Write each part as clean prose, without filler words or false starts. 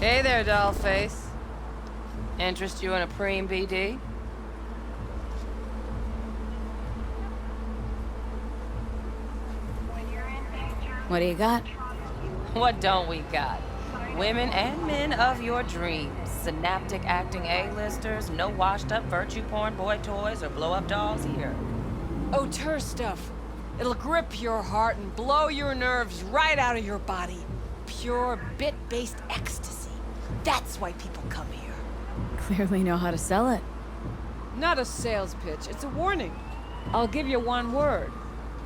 Hey there, dollface. Interest you in a preem BD? What do you got? What don't we got? Women and men of your dreams. Synaptic acting A-listers, no washed-up virtue porn boy toys or blow-up dolls here. Auteur stuff. It'll grip your heart and blow your nerves right out of your body. Pure bit-based ecstasy. That's why people come here. Clearly know how to sell it. Not a sales pitch, it's a warning. I'll give you one word.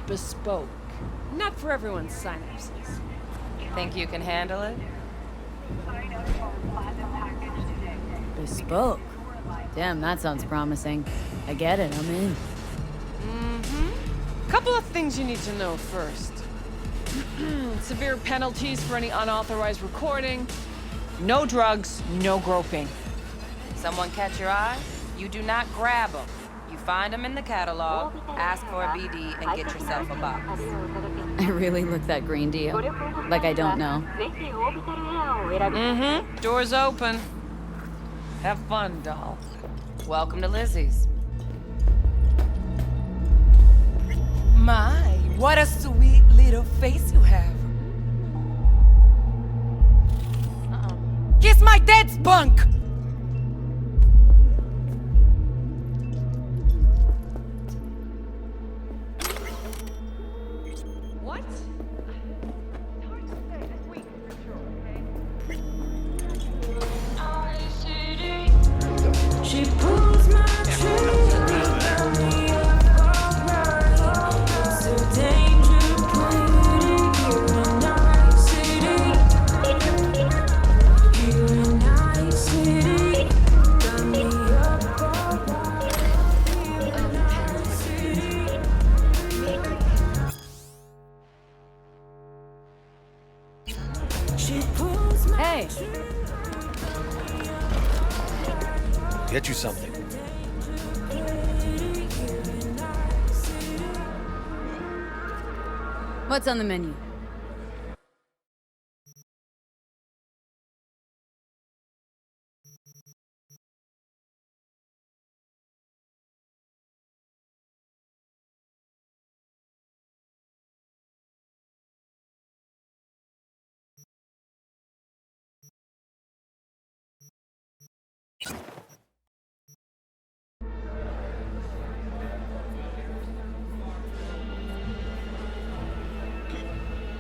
Bespoke. Not for everyone's synapses. Think you can handle it? Bespoke. Damn, that sounds promising. I get it, I'm in. Couple of things you need to know first. Severe penalties for any unauthorized recording. No drugs, no groping. Someone catch your eye? You do not grab them. You find them in the catalog, ask for a BD, and get yourself a box. I really look that green, do you? Like I don't know. Door's open. Have fun, doll. Welcome to Lizzie's. My, what a sweet little face you have. Kiss my dead spunk! What? She pulls my trigger, got me up alright. It's a danger playing here in Night City. Here in Night City, got me up alright. Here in Night City. She pulls my Hey! Get you something. What's on the menu?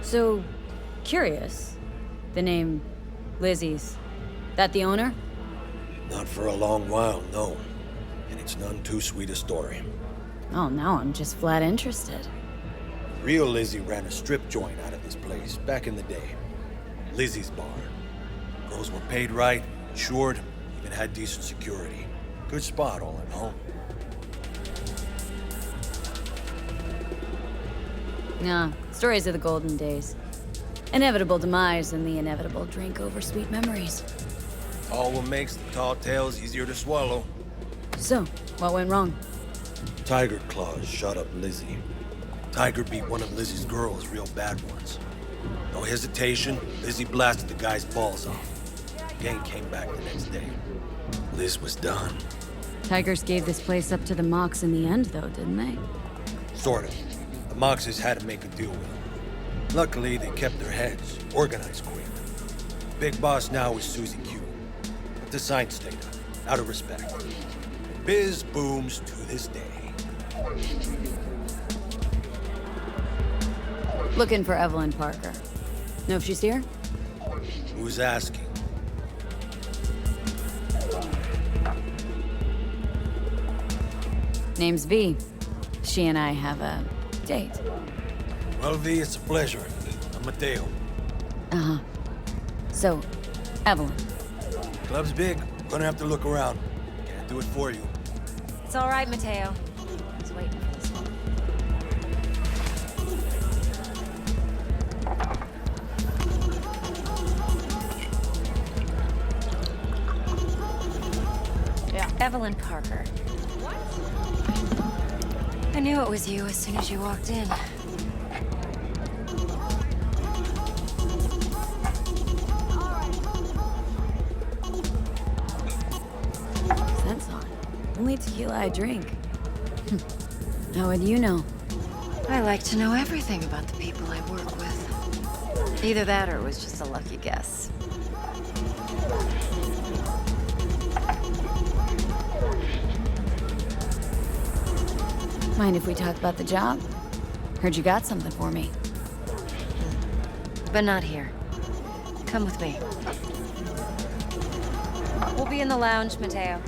So, curious. The name Lizzie's. That the owner? Not for a long while, no. And it's none too sweet a story. Oh, now I'm just flat interested. Real Lizzie ran a strip joint out of this place back in the day. Lizzie's Bar. Girls were paid right, insured, even had decent security. Good spot, all in all. Nah, stories of the golden days. Inevitable demise and the inevitable drink over sweet memories. All what makes the tall tales easier to swallow. So, what went wrong? Tiger Claws shot up Lizzie. Tiger beat one of Lizzie's girls real bad once. No hesitation, Lizzie blasted the guy's balls off. Gang came back the next day. Liz was done. Tigers gave this place up to the Mox in the end, though, didn't they? Sort of. The Moxes had to make a deal with them. Luckily, they kept their heads, organized quick. Big boss now is Susie Q. But the sign stayed up, out of respect. Biz booms to this day. Looking for Evelyn Parker. Know if she's here? Who's asking? Name's V. She and I have a date. Well, V, it's a pleasure. I'm Mateo. Uh-huh. So, Evelyn. Club's big. Gonna have to look around. Can't do it for you. It's all right, Mateo. I was waiting for this one. Yeah. Evelyn Parker. I knew it was you as soon as you walked in. tequila I drink. How would you know? I like to know everything about the people I work with. Either that or it was just a lucky guess. Mind if we talk about the job? Heard you got something for me. But not here. Come with me. We'll be in the lounge, Mateo.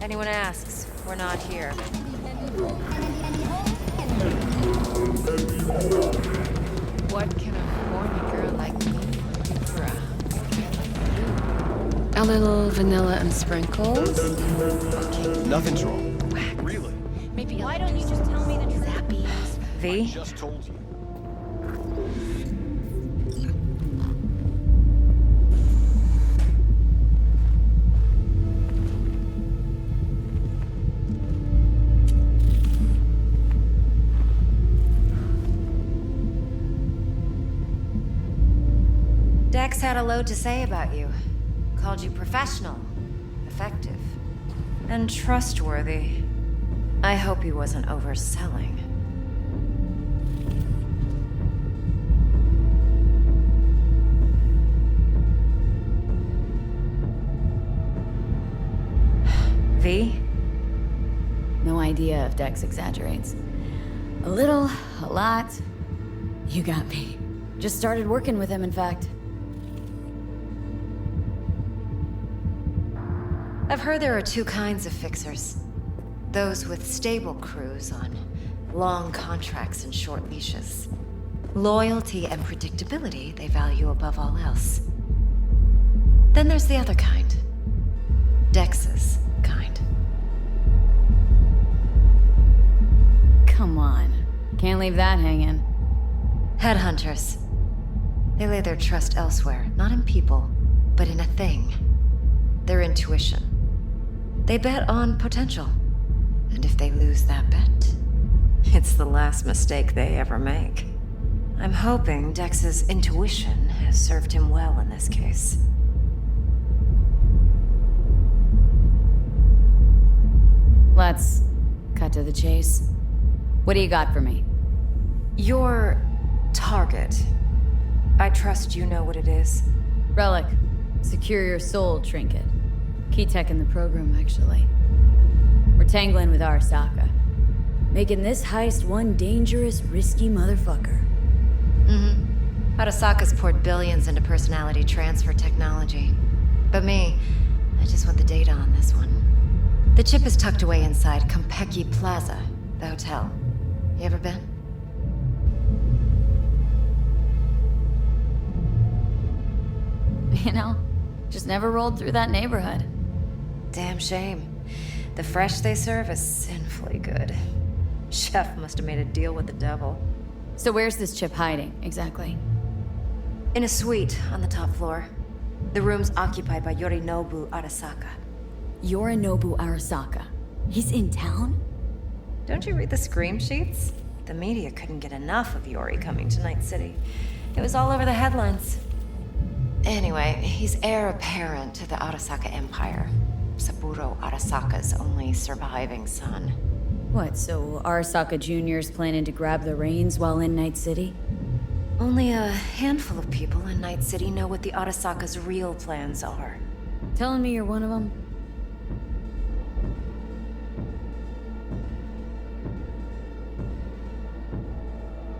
Anyone asks, we're not here. What can a horny girl like me do for a little vanilla and sprinkles? Nothing's wrong. Really? Maybe why don't you just tell me the truth? Zappies. V? Just told you. Dex had a load to say about you. Called you professional, effective, and trustworthy. I hope he wasn't overselling. V? No idea if Dex exaggerates. A little, a lot. You got me. Just started working with him, in fact. I've heard there are two kinds of fixers. Those with stable crews on long contracts and short leashes. Loyalty and predictability they value above all else. Then there's the other kind. Dex's kind. Come on. Can't leave that hanging. Headhunters. They lay their trust elsewhere, not in people, but in a thing. Their intuition. They bet on potential. And if they lose that bet, it's the last mistake they ever make. I'm hoping Dex's intuition has served him well in this case. Let's cut to the chase. What do you got for me? Your target. I trust you know what it is. Relic. Secure your soul trinket. Key tech in the program, actually. We're tangling with Arasaka. Making this heist one dangerous, risky motherfucker. Arasaka's poured billions into personality transfer technology. But me, I just want the data on this one. The chip is tucked away inside Compeki Plaza, the hotel. You ever been? You know, just never rolled through that neighborhood. Damn shame. The fresh they serve is sinfully good. Chef must have made a deal with the devil. So where's this chip hiding, exactly? In a suite on the top floor. The room's occupied by Yorinobu Arasaka. Yorinobu Arasaka. He's in town? Don't you read the scream sheets? The media couldn't get enough of Yori coming to Night City. It was all over the headlines. Anyway, he's heir apparent to the Arasaka Empire. Saburo Arasaka's only surviving son. What, so Arasaka Jr.'s planning to grab the reins while in Night City? Only a handful of people in Night City know what the Arasaka's real plans are. Telling me you're one of them?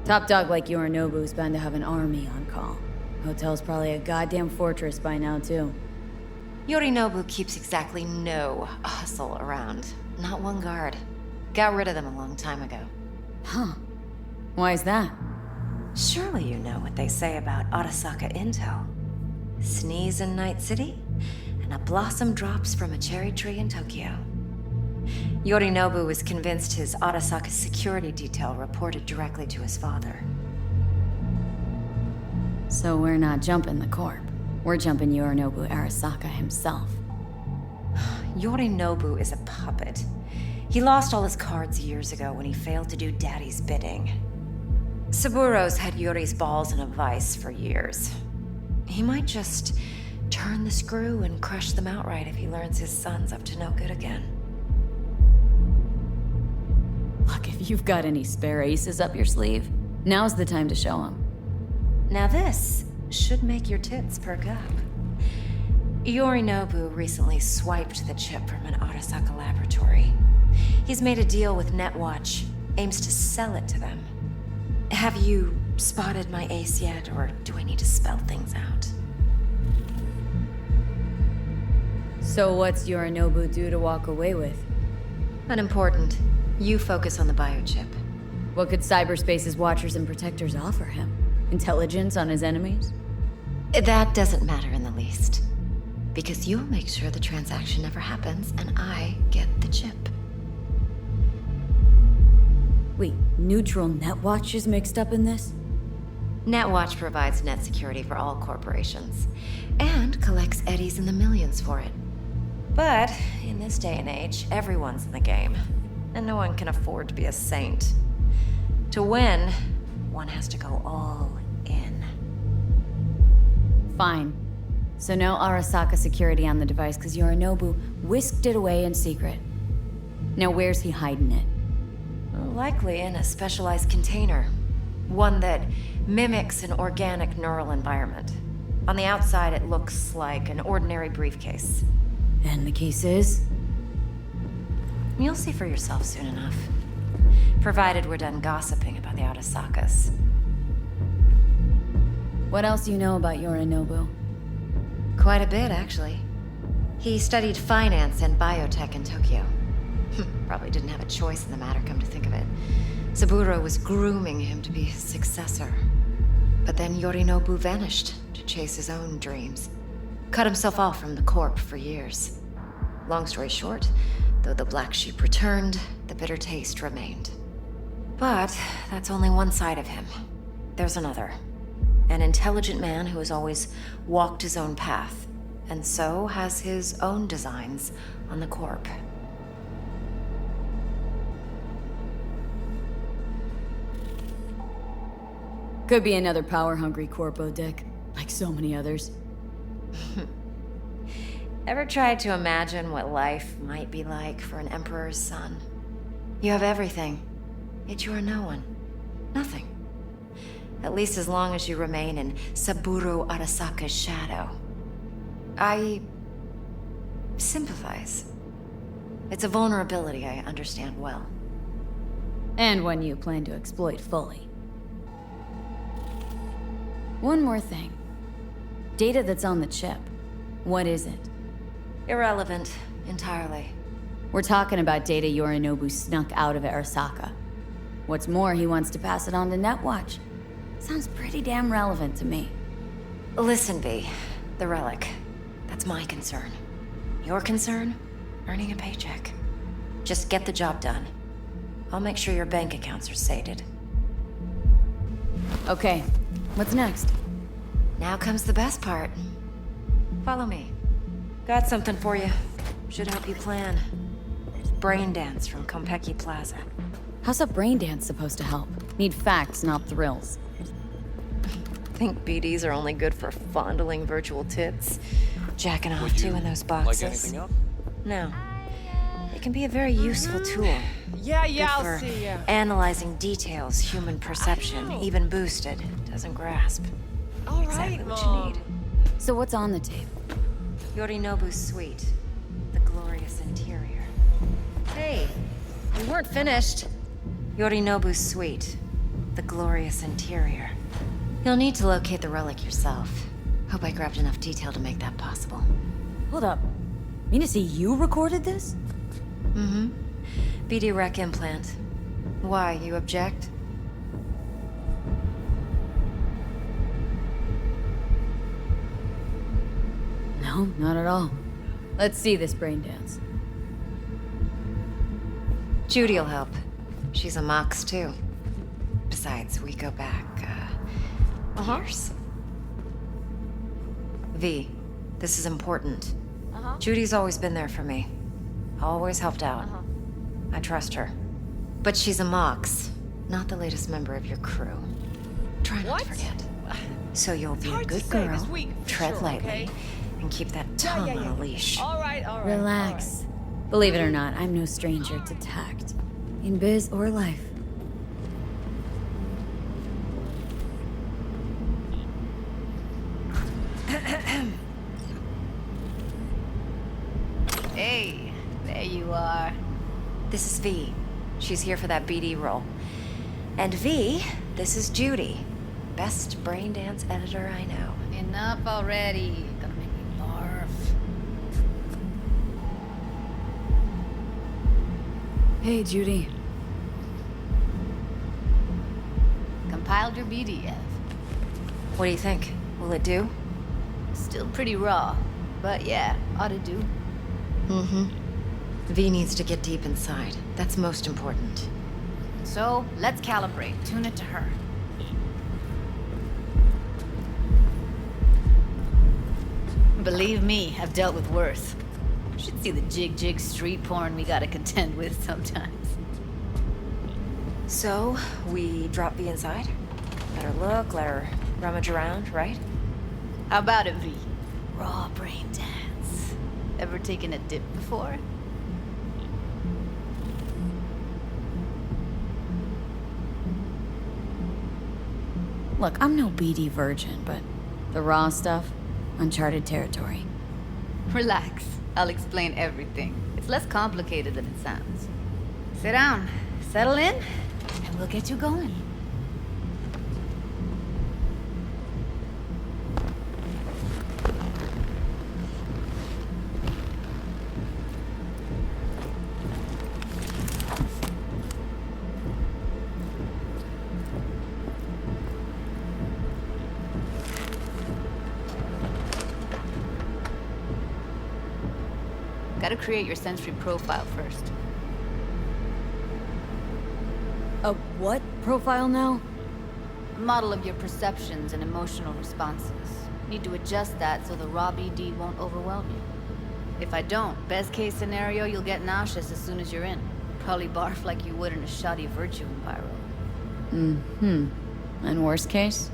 Top dog like Yorinobu's bound to have an army on call. Hotel's probably a goddamn fortress by now, too. Yorinobu keeps exactly no hustle around. Not one guard. Got rid of them a long time ago. Huh. Why is that? Surely you know what they say about Arasaka intel. Sneeze in Night City, and a blossom drops from a cherry tree in Tokyo. Yorinobu was convinced his Arasaka security detail reported directly to his father. So we're not jumping the corp. We're jumping Yorinobu Arasaka himself. Yorinobu is a puppet. He lost all his cards years ago when he failed to do Daddy's bidding. Saburo's had Yuri's balls in a vice for years. He might just turn the screw and crush them outright if he learns his son's up to no good again. If you've got any spare aces up your sleeve, now's the time to show them. Now this should make your tits perk up. Yorinobu recently swiped the chip from an Arasaka laboratory. He's made a deal with Netwatch, aims to sell it to them. Have you spotted my ace yet, or do I need to spell things out? So what's Yorinobu due to walk away with? Unimportant. You focus on the biochip. What could cyberspace's watchers and protectors offer him? Intelligence on his enemies? That doesn't matter in the least. Because you'll make sure the transaction never happens, and I get the chip. Wait, neutral Netwatch is mixed up in this? Netwatch provides net security for all corporations, and collects eddies in the millions for it. But in this day and age, everyone's in the game, and no one can afford to be a saint. To win, one has to go all in. Fine. So no Arasaka security on the device because Yorinobu whisked it away in secret. Now where's he hiding it? Likely in a specialized container. One that mimics an organic neural environment. On the outside, it looks like an ordinary briefcase. And the case is? You'll see for yourself soon enough. Provided we're done gossiping about the Arasakas. What else do you know about Yorinobu? Quite a bit, actually. He studied finance and biotech in Tokyo. Probably didn't have a choice in the matter, come to think of it. Saburo was grooming him to be his successor. But then Yorinobu vanished to chase his own dreams. Cut himself off from the corp for years. Long story short, though the black sheep returned, the bitter taste remained. But that's only one side of him. There's another. An intelligent man who has always walked his own path, and so has his own designs on the corp. Could be another power-hungry corpo dick, like so many others. Ever tried to imagine what life might be like for an emperor's son? You have everything, yet you are no one. Nothing. At least as long as you remain in Saburo Arasaka's shadow. I sympathize. It's a vulnerability I understand well. And one you plan to exploit fully. One more thing. Data that's on the chip. What is it? Irrelevant, entirely. We're talking about data Yorinobu snuck out of Arasaka. What's more, he wants to pass it on to Netwatch. Sounds pretty damn relevant to me. Listen, V. The relic. That's my concern. Your concern? Earning a paycheck. Just get the job done. I'll make sure your bank accounts are sated. Okay, what's next? Now comes the best part. Follow me. Got something for you. Should help you plan. Brain dance from Konpeki Plaza. How's a brain dance supposed to help? Need facts, not thrills. Think BDs are only good for fondling virtual tits? Jacking off to in those boxes? Like anything else? No. It can be a very useful tool. Yeah, Good I'll for see ya. analyzing details human perception, even boosted, doesn't grasp. All Exactly right, what Mom. you need. So what's on the tape? Yorinobu's suite. The glorious interior. Hey, we weren't finished. Yorinobu's suite. The glorious interior. You'll need to locate the relic yourself. Hope I grabbed enough detail to make that possible. Hold up. Mean to say you recorded this? Mm-hmm. BD Rec implant. Why, you object? No, not at all. Let's see this brain dance. Judy'll help. She's a Mox, too. Besides, we go back, years. V, this is important. Judy's always been there for me. Always helped out. I trust her. But she's a Mox, not the latest member of your crew. Try not What? to forget. So you'll be a hard to good say this girl, week, for tread sure, lightly, okay? and keep that tongue on a leash. All right, all right. Relax. Believe it or not, I'm no stranger to tact. In biz or life. Hey, there you are. This is V. She's here for that BD role. And V, this is Judy. Best brain dance editor I know. Enough already. Gonna make me barf. Hey, Judy. Compiled your BDF. What do you think? Will it do? Still pretty raw, but yeah, ought to do. Mm-hmm. V needs to get deep inside. That's most important. So, let's calibrate. Tune it to her. Believe me, I've dealt with worse. You should see the jig street porn we gotta contend with sometimes. So, we drop V inside? Let her look, let her rummage around, right? How about it, V? Raw brain dance. Ever taken a dip before? Look, I'm no BD virgin, but the raw stuff, uncharted territory. Relax. I'll explain everything. It's less complicated than it sounds. Sit down, settle in, and we'll get you going. Gotta create your sensory profile first. A what profile now? A model of your perceptions and emotional responses. Need to adjust that so the raw BD won't overwhelm you. If I don't, best case scenario, you'll get nauseous as soon as you're in. Probably barf like you would in a shoddy virtue enviro. Mm-hmm. And worst case?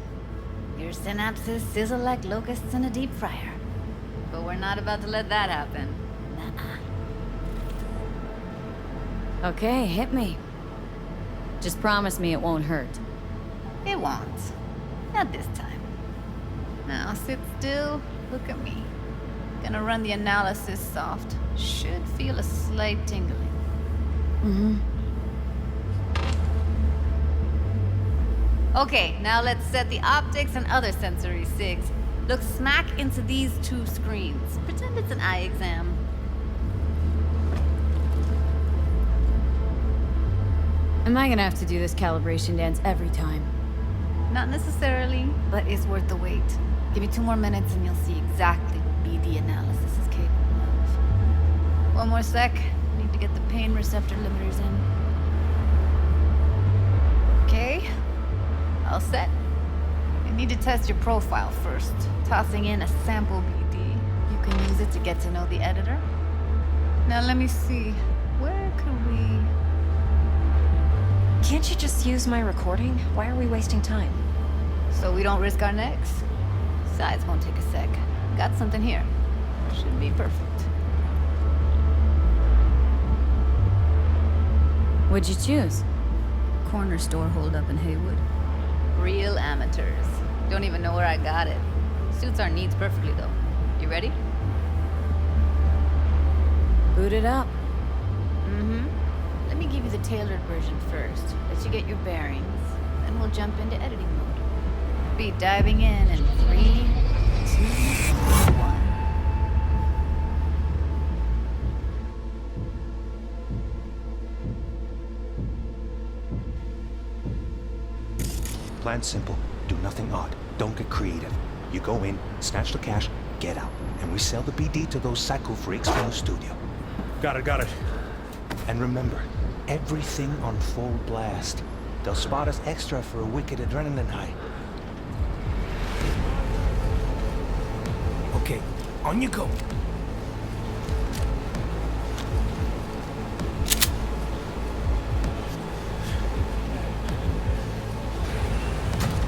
Your synapses sizzle like locusts in a deep fryer. But we're not about to let that happen. Okay, hit me. Just promise me it won't hurt. It won't. Not this time. Now sit still, look at me. Gonna run the analysis soft. Should feel a slight tingling. Mm-hmm. Okay, now let's set the optics and other sensory sigs. Look smack into these two screens. Pretend it's an eye exam. Am I gonna have to do this calibration dance every time? Not necessarily, but it's worth the wait. Give me 2 more minutes and you'll see exactly what BD analysis is capable of. 1 more sec. Need to get the pain receptor limiters in. Okay. All set. I need to test your profile first. Tossing in a sample BD. You can use it to get to know the editor. Now let me see. Where could we... Can't you just use my recording? Why are we wasting time? So we don't risk our necks? Besides, won't take a sec. Got something here. Should be perfect. What'd you choose? Corner store holdup in Haywood. Real amateurs. Don't even know where I got it. Suits our needs perfectly, though. You ready? Boot it up. Mm-hmm. Let me give you the tailored version first. Let you get your bearings. Then we'll jump into editing mode. Be diving in 3, 2, 1. Plan simple. Do nothing odd. Don't get creative. You go in, snatch the cash, get out. And we sell the BD to those psycho freaks from the studio. Got it. And remember, everything on full blast. They'll spot us extra for a wicked adrenaline high. Okay, on you go.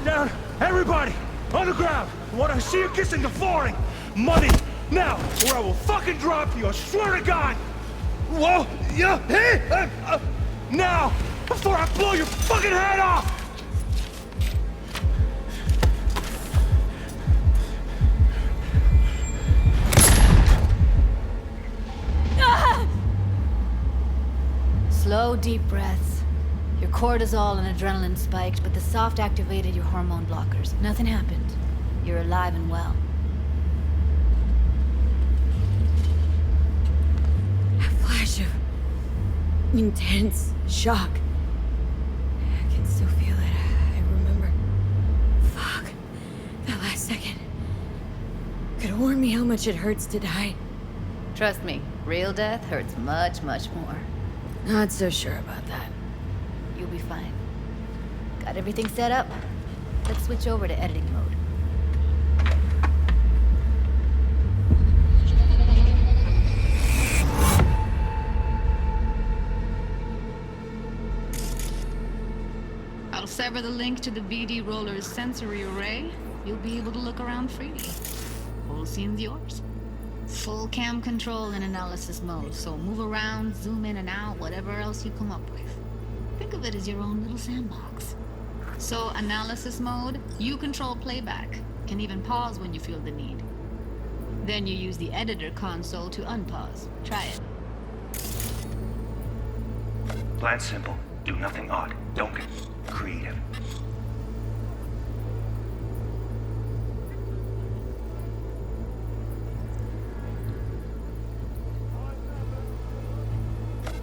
Down! Everybody! On the ground! I want to see you kissing the flooring! Money! Now! Or I will fucking drop you! I swear to God! Whoa! Yeah! Hey! Now! Before I blow your fucking head off! Slow, deep breaths. Your cortisol and adrenaline spiked, but the soft activated your hormone blockers. Nothing happened. You're alive and well. A flash of intense shock. I can still feel it. I remember. Fuck. That last second. Could warn me how much it hurts to die. Trust me, real death hurts much, much more. Not so sure about that. You'll be fine. Got everything set up? Let's switch over to editing mode. I'll sever the link to the BD roller's sensory array. You'll be able to look around freely. Whole scene's yours. Full cam control in analysis mode, so move around, zoom in and out, whatever else you come up with. Think of it as your own little sandbox. So, analysis mode, you control playback. Can even pause when you feel the need. Then you use the editor console to unpause. Try it. Plan simple. Do nothing odd. Don't get creative.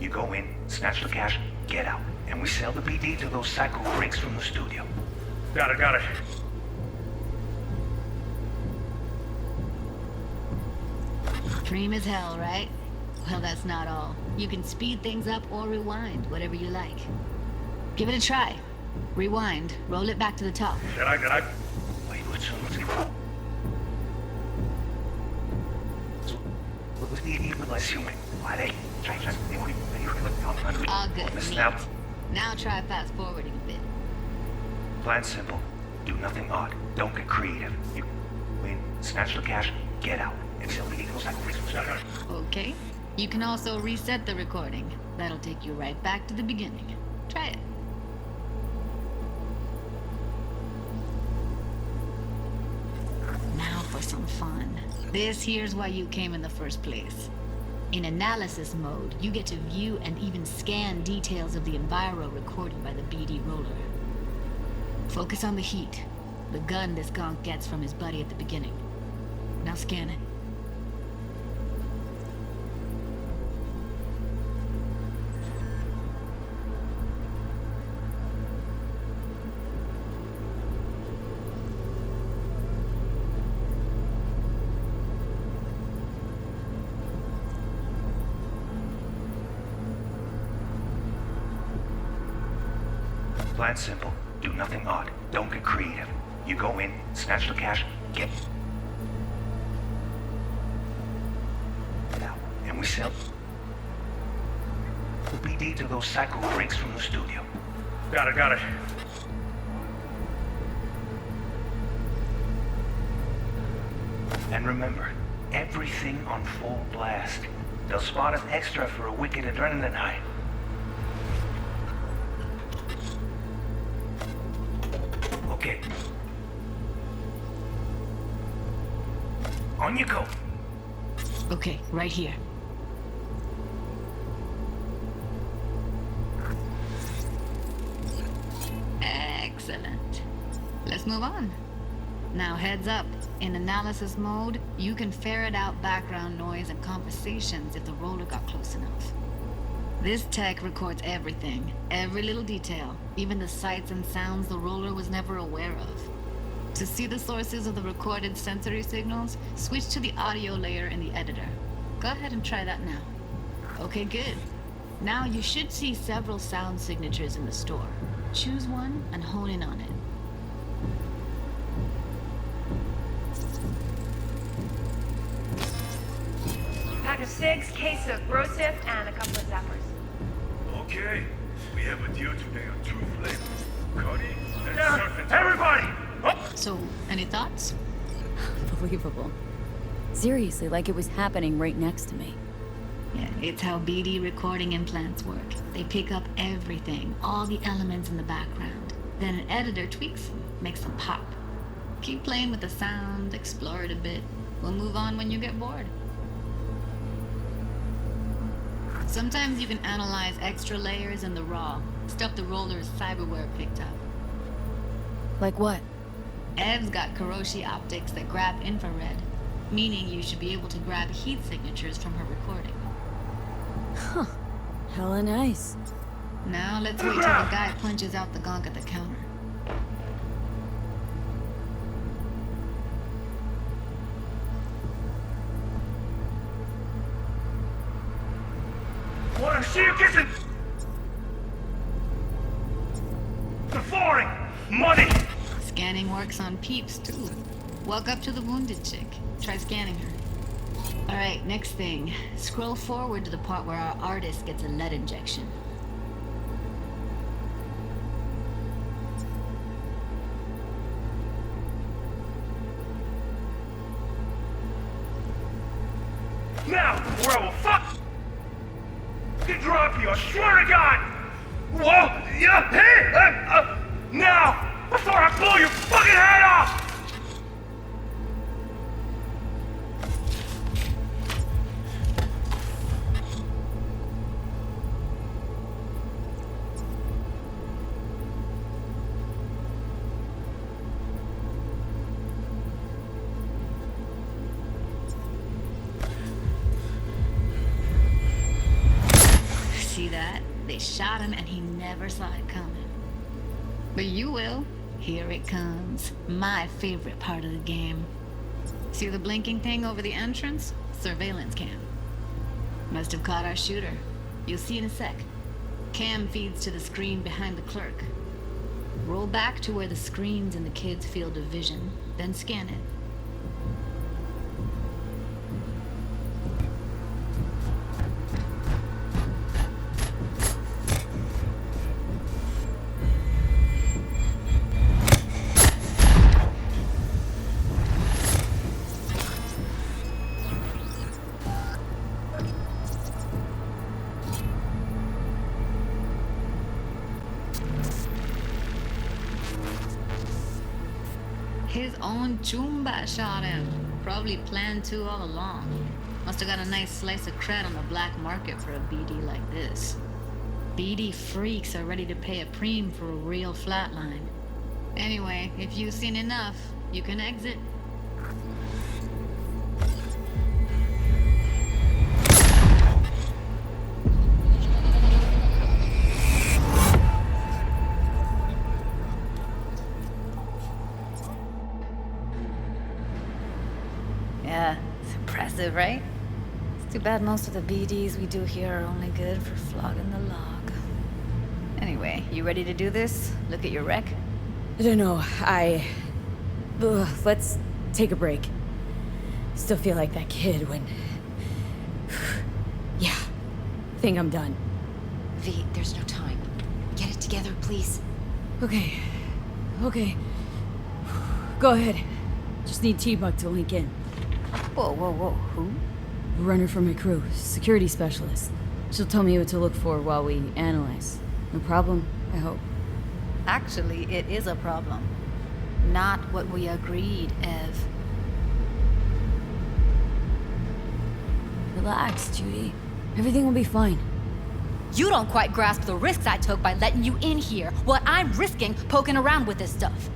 You go in, snatch the cash, get out. And we sell the BD to those psycho freaks from the studio. Got it. Dream as hell, right? Well, that's not all. You can speed things up or rewind, whatever you like. Give it a try. Rewind, roll it back to the top. Can I? Wait, let's human. Why they All good, neat. Now, Now try fast forwarding a bit. plan simple. Do nothing odd. Don't get creative. You win, snatch the cash, get out. And sell the equals like Okay. You can also reset the recording. That'll take you right back to the beginning. Try it. Now for some fun. This here's why you came in the first place. In analysis mode, you get to view and even scan details of the enviro recorded by the BD roller. Focus on the heat, the gun this gonk gets from his buddy at the beginning. Now scan it. Plan simple. Do nothing odd. Don't get creative. You go in, snatch the cash, get out. And we sell the BD to those psycho freaks from the studio. Got it. And remember, everything on full blast. They'll spot us extra for a wicked adrenaline high. Okay. On you go. Okay, right here. Excellent. Let's move on. Now heads up. In analysis mode, you can ferret out background noise and conversations if the roller got close enough. This tech records everything, every little detail, even the sights and sounds the roller was never aware of. To see the sources of the recorded sensory signals, switch to the audio layer in the editor. Go ahead and try that now. Okay, good. Now you should see several sound signatures in the store. Choose one and hone in on it. Pack of 6, case of Brosif, and a couple of zappers. Okay. We have a deal today on two flavors. Cody and surfing. Everybody! Up! So, any thoughts? Unbelievable. Seriously, like it was happening right next to me. Yeah, it's how BD recording implants work. They pick up everything, all the elements in the background. Then an editor tweaks them, makes them pop. Keep playing with the sound, explore it a bit. We'll move on when you get bored. Sometimes you can analyze extra layers in the raw, stuff the roller's cyberware picked up. Like what? Ev's got Kiroshi optics that grab infrared, meaning you should be able to grab heat signatures from her recording. Huh. Hella nice. Now let's wait till the guy punches out the gong at the counter. Wanna see you kissing the flooring, money. Scanning works on peeps, too. Walk up to the wounded chick. Try scanning her. Alright, next thing. Scroll forward to the part where our artist gets a lead injection. Now, or I will fucking drop you, I swear to God! Whoa, yeah, hey, now, before I blow your fucking head off! See that? They shot him and he never saw it coming. But you will. Here it comes. My favorite part of the game. See the blinking thing over the entrance? Surveillance cam. Must have caught our shooter. You'll see in a sec. Cam feeds to the screen behind the clerk. Roll back to where the screen's in the kid's field of vision, then scan it. His own Chumba shot him. Probably planned to all along. Must have got a nice slice of cred on the black market for a BD like this. BD freaks are ready to pay a preem for a real flatline. Anyway, if you've seen enough, you can exit. Yeah, it's impressive, right? It's too bad most of the BDs we do here are only good for flogging the log. Anyway, you ready to do this? Look at your wreck? I don't know, let's take a break. Still feel like that kid when... Yeah, think I'm done. V, there's no time. Get it together, please. Okay. Go ahead. Just need T-Bug to link in. Whoa, who? Runner for my crew, security specialist. She'll tell me what to look for while we analyze. No problem, I hope. Actually, it is a problem. Not what we agreed, Ev. Relax, Judy. Everything will be fine. You don't quite grasp the risks I took by letting you in here. What I'm risking poking around with this stuff.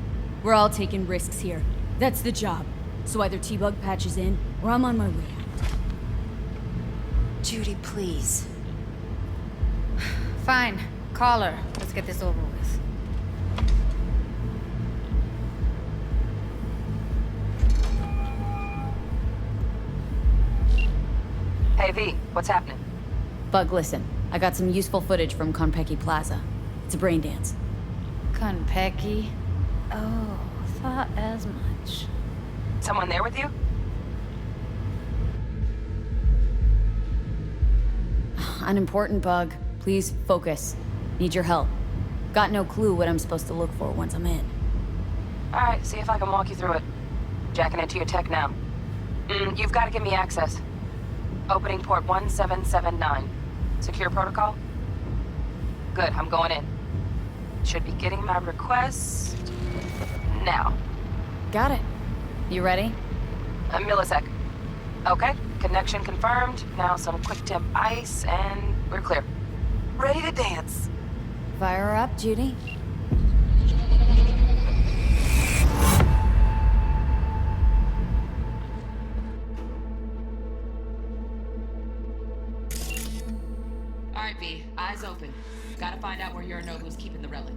We're all taking risks here. That's the job. So either T-Bug patches in, or I'm on my way out. Judy, please. Fine. Call her. Let's get this over with. Hey, V, what's happening? Bug, listen. I got some useful footage from Konpeki Plaza. It's a brain dance. Konpeki? Oh, thought as much. Someone there with you? Unimportant, Bug. Please focus. Need your help. Got no clue what I'm supposed to look for once I'm in. Alright, see if I can walk you through it. Jacking into your tech now. You've got to give me access. Opening port 1779. Secure protocol? Good, I'm going in. Should be getting my request... now. Got it. You ready? A millisec. Okay, connection confirmed. Now some quick temp ice and We're clear. Ready to dance. Fire her up, Judy. All right, V. Eyes open. Gotta find out where Yorinobu's keeping the relic.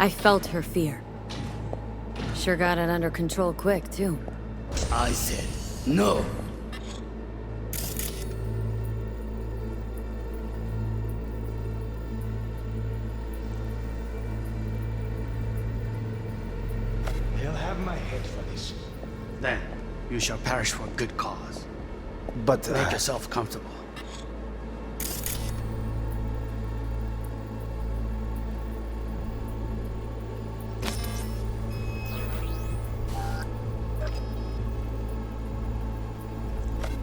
I felt her fear. Sure got it under control quick, too. I said no. He'll have my head for this. Then you shall perish for a good cause. But Make yourself comfortable.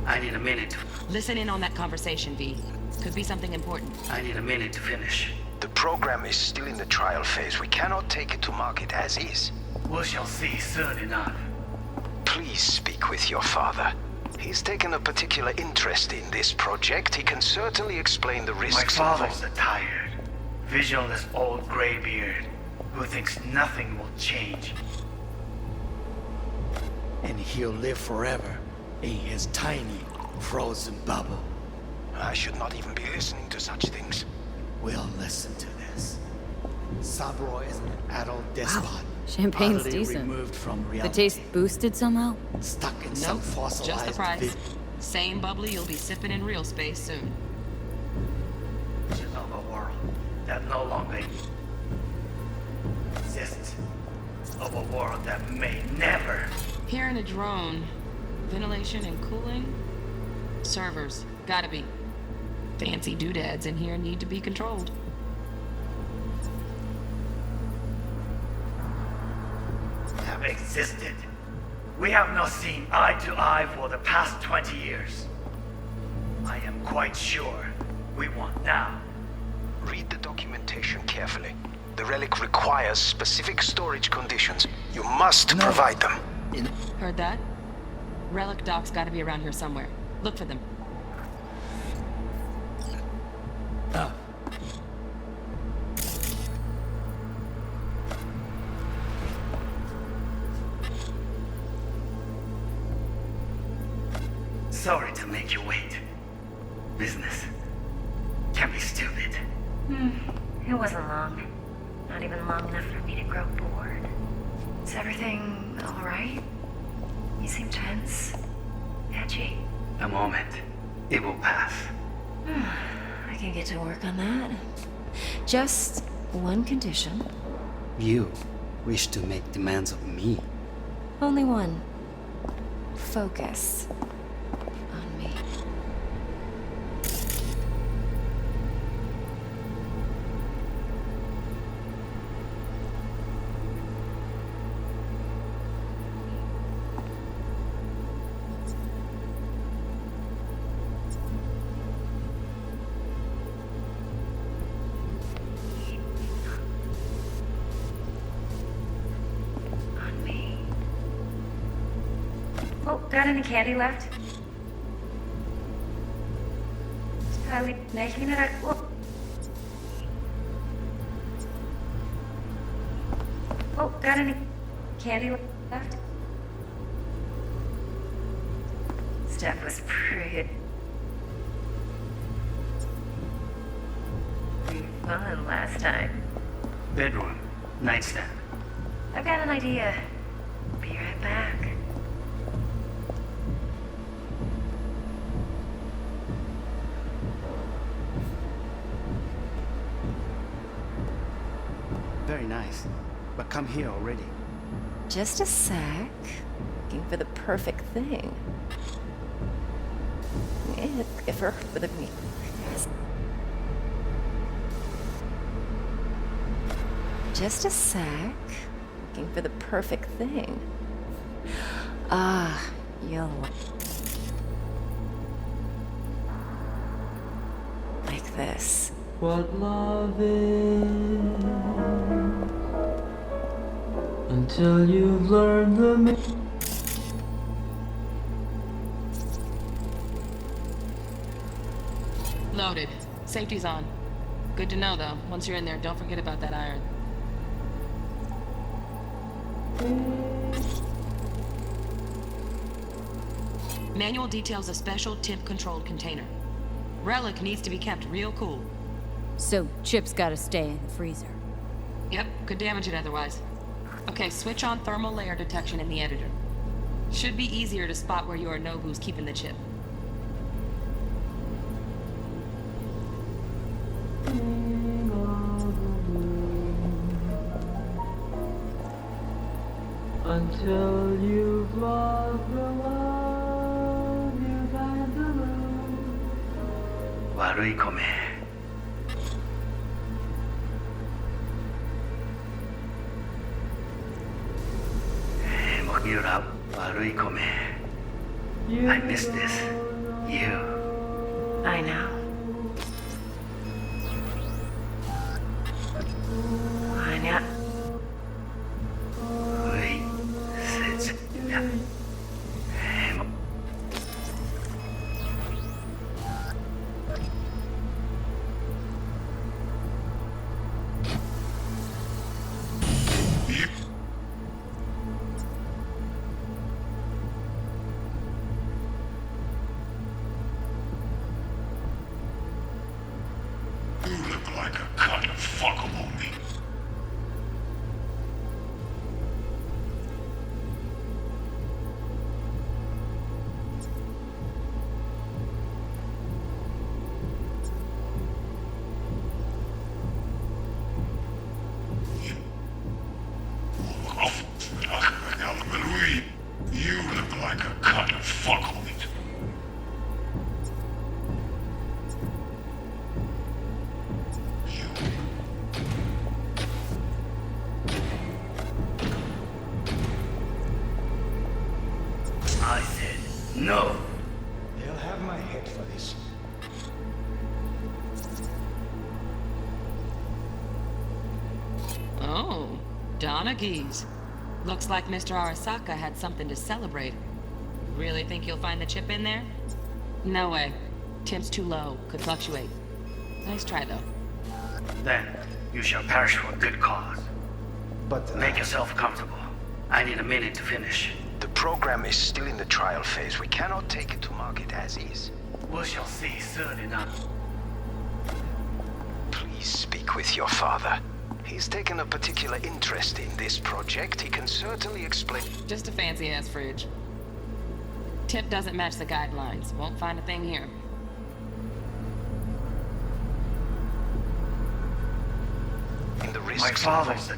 I need a minute. Listen in on that conversation, V. Could be something important. I need a minute to finish. The program is still in the trial phase. We cannot take it to market as is. We shall see soon enough. Please speak with your father. He's taken a particular interest in this project. He can certainly explain the risks My involved. father's a tired, visionless old graybeard who thinks nothing will change. And he'll live forever in his tiny, frozen bubble. I should not even be listening to such things. We'll listen to this. Saburo is an adult despot. Wow. Champagne's utterly decent. removed from The reality. taste boosted somehow? Stuck in some Nope, fossilized just the price. vid- Same bubbly you'll be sipping in real space soon. vision of a world that no longer exists. Of a world that may never. Here in a drone. Ventilation and cooling? Servers. Gotta be. Fancy doodads in here need to be controlled. Have existed. We have not seen eye to eye for the past 20 years. I am quite sure we want now. Read the documentation carefully. The relic requires specific storage conditions. You must provide them. Heard that? Relic docs gotta be around here somewhere. Look for them. Sorry to make you wait. Business can be stupid. It wasn't long. Not even long enough for me to grow bored. Is everything alright? You seem tense. Edgy. A moment. It will pass. I can get to work on that. Just one condition. You wish to make demands of me. Only one. Focus on me. On me. Oh, got any candy left? Probably making it a... Oh, got any candy left? Stuff was pretty fun last time. Bedroom. Nightstand. I've got an idea. Be right back. Very nice. But come here already. Just a sec. Looking for the perfect thing. Just a sec. Looking for the perfect thing. Ah, you'll like this. What love is until you've learned the Loaded. Safety's on. Good to know, though. Once you're in there, don't forget about that iron. Manual details a special temp-controlled container. Relic needs to be kept real cool. So Chip's gotta stay in the freezer. Yep, could damage it otherwise. Okay, switch on thermal layer detection in the editor. Should be easier to spot where you or know who's keeping the chip. Until you've lost the love you've had to lose. 悪い米。三浦、悪い米。I miss this. You. I know. I know. Wait. Sit. Yeah. I said no. They'll have my head for this. Oh, Donaghy's. Looks like Mr. Arasaka had something to celebrate. Really think you'll find the chip in there? No way. Temp's too low. Could fluctuate. Nice try, though. Then you shall perish for a good cause. But make yourself comfortable. I need a minute to finish. The program is still in the trial phase. We cannot take it to market as is. We shall see soon enough. Please speak with your father. He's taken a particular interest in this project. He can certainly explain. Just a fancy-ass fridge. Tip doesn't match the guidelines. Won't find a thing here. In the risks. My father's a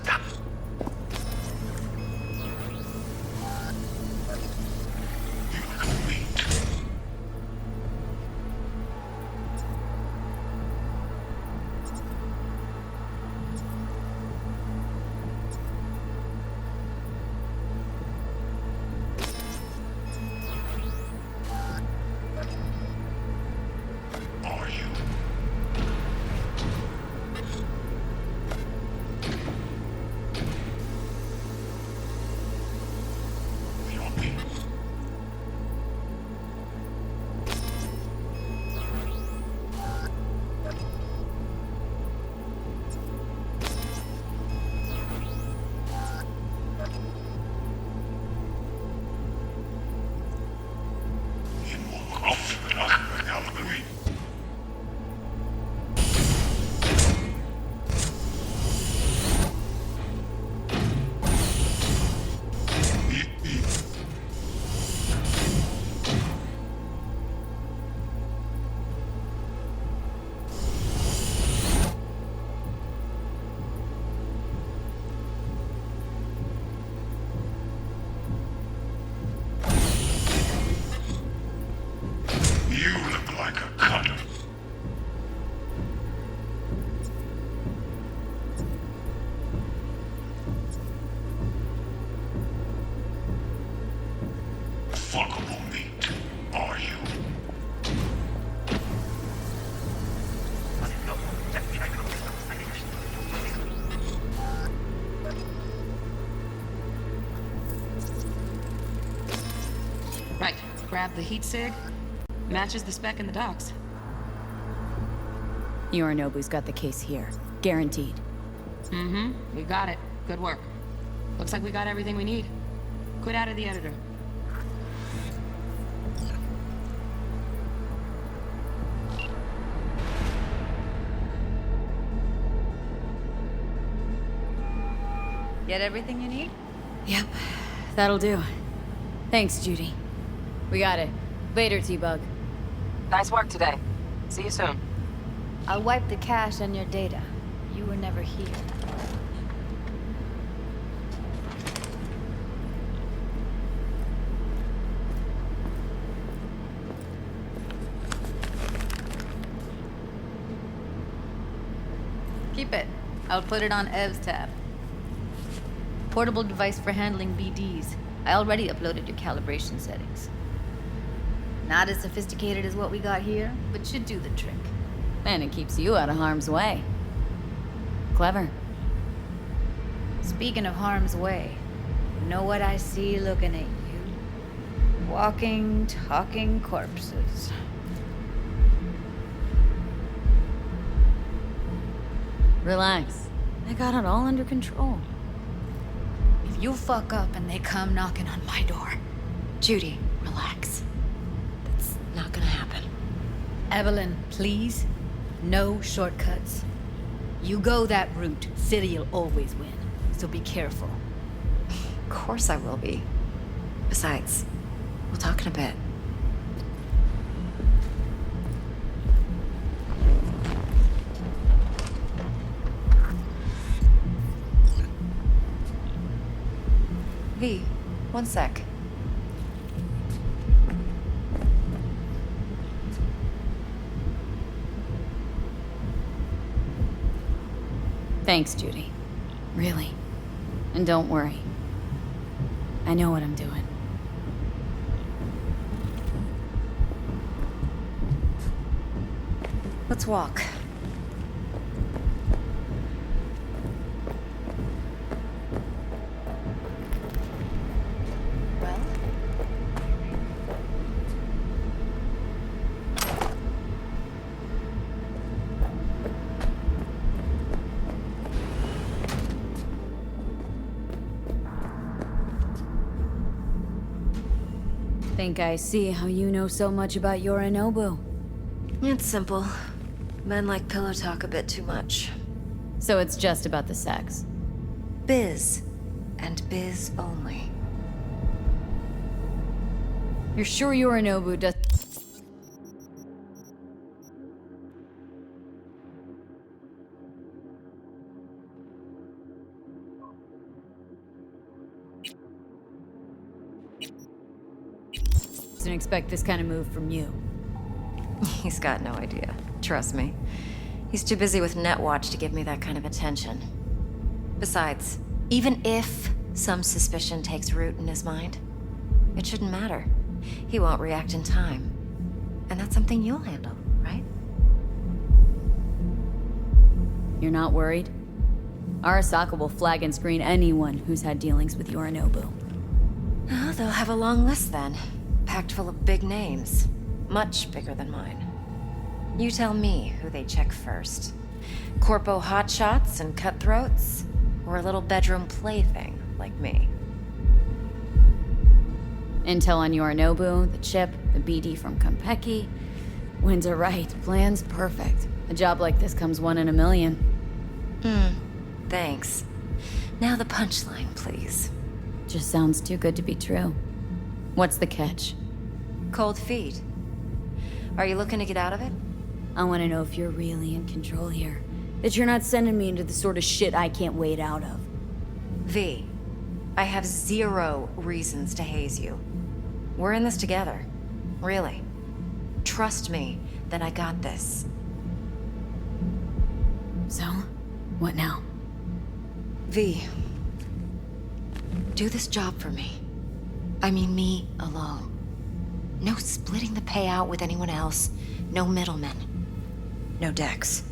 Grab the heat sig. Matches the spec in the docs. Yorinobu's got the case here. Guaranteed. Mm-hmm. We got it. Good work. Looks like we got everything we need. Quit out of the editor. Get everything you need? Yep. That'll do. Thanks, Judy. We got it. Later, T-Bug. Nice work today. See you soon. I'll wipe the cache on your data. You were never here. Keep it. I'll put it on Ev's tab. Portable device for handling BDs. I already uploaded your calibration settings. Not as sophisticated as what we got here, but should do the trick. And it keeps you out of harm's way. Clever. Speaking of harm's way, you know what I see looking at you? Walking, talking corpses. Relax. I got it all under control. If you fuck up and they come knocking on my door. Judy, relax. That's not gonna happen. Evelyn, please. No shortcuts. You go that route, City'll always win. So be careful. Of course I will be. Besides, we'll talk in a bit. V, one sec. Thanks, Judy. Really. And don't worry. I know what I'm doing. Let's walk. Well? Think I see how you know so much about Yorinobu. It's simple. Men like pillow talk a bit too much. So it's just about the sex. Biz. And biz only. You're sure Yorinobu does... Didn't expect this kind of move from you. He's got no idea. Trust me. He's too busy with Netwatch to give me that kind of attention. Besides, even if some suspicion takes root in his mind, it shouldn't matter. He won't react in time. And that's something you'll handle, right? You're not worried? Arasaka will flag and screen anyone who's had dealings with Yorinobu. Oh, they'll have a long list then. Packed full of big names. Much bigger than mine. You tell me who they check first. Corpo hotshots and cutthroats? Or a little bedroom plaything like me? Intel on Yorinobu, the chip, the BD from Konpeki. Winds are right, plan's perfect. A job like this comes one in a million. Thanks. Now the punchline, please. Just sounds too good to be true. What's the catch? Cold feet. Are you looking to get out of it? I want to know if you're really in control here. That you're not sending me into the sort of shit I can't wait out of. V, I have 0 reasons to haze you. We're in this together. Really. Trust me that I got this. So, what now? V, do this job for me. I mean me alone. No splitting the payout with anyone else. No middlemen. No decks.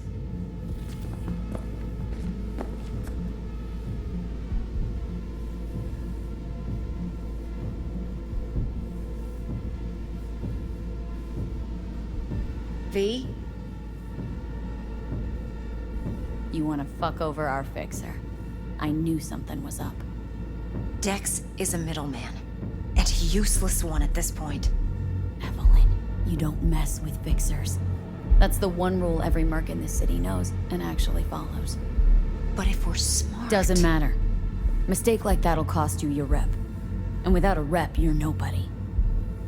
V? You want to fuck over our fixer. I knew something was up. Dex is a middleman. And a useless one at this point. Evelyn, you don't mess with fixers. That's the one rule every merc in this city knows and actually follows. But if we're smart... Doesn't matter. Mistake like that'll cost you your rep. And without a rep, you're nobody.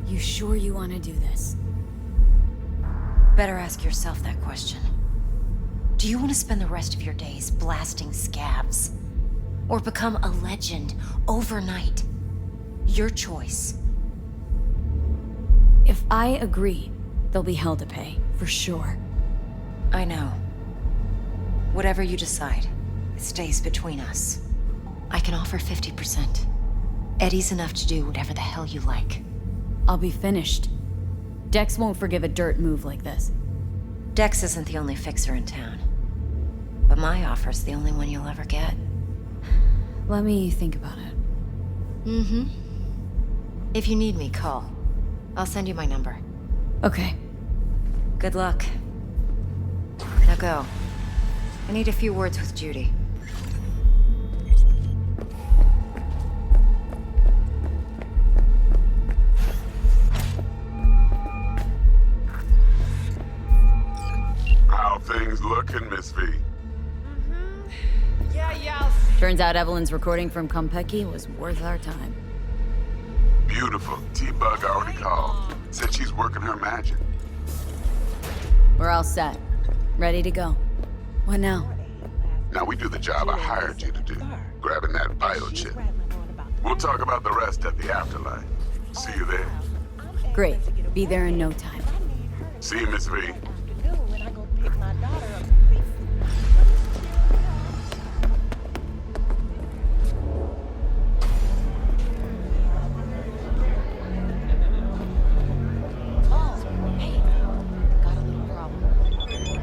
You sure you want to do this? Better ask yourself that question. Do you want to spend the rest of your days blasting scabs? Or become a legend overnight? Your choice. If I agree, there'll be hell to pay, for sure. I know. Whatever you decide, it stays between us. I can offer 50%. Eddie's enough to do whatever the hell you like. I'll be finished. Dex won't forgive a dirt move like this. Dex isn't the only fixer in town. But my offer's the only one you'll ever get. Let me think about it. Mm-hmm. If you need me, call. I'll send you my number. Okay. Good luck. Now go. I need a few words with Judy. How things looking, Miss V? Yeah. Turns out Evelyn's recording from Konpeki was worth our time. Beautiful. T-Bug already called. Said she's working her magic. We're all set. Ready to go. What now? Now we do the job I hired you to do. Grabbing that bio chip. We'll talk about the rest at the afterlife. See you there. Great. Be there in no time. See you, Miss V.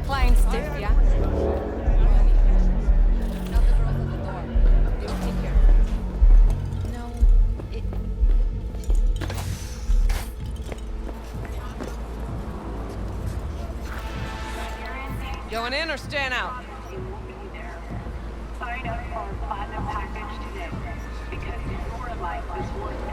Playing stiff, yeah? Going in or staying out? Sign up for a platinum package today because your life is worth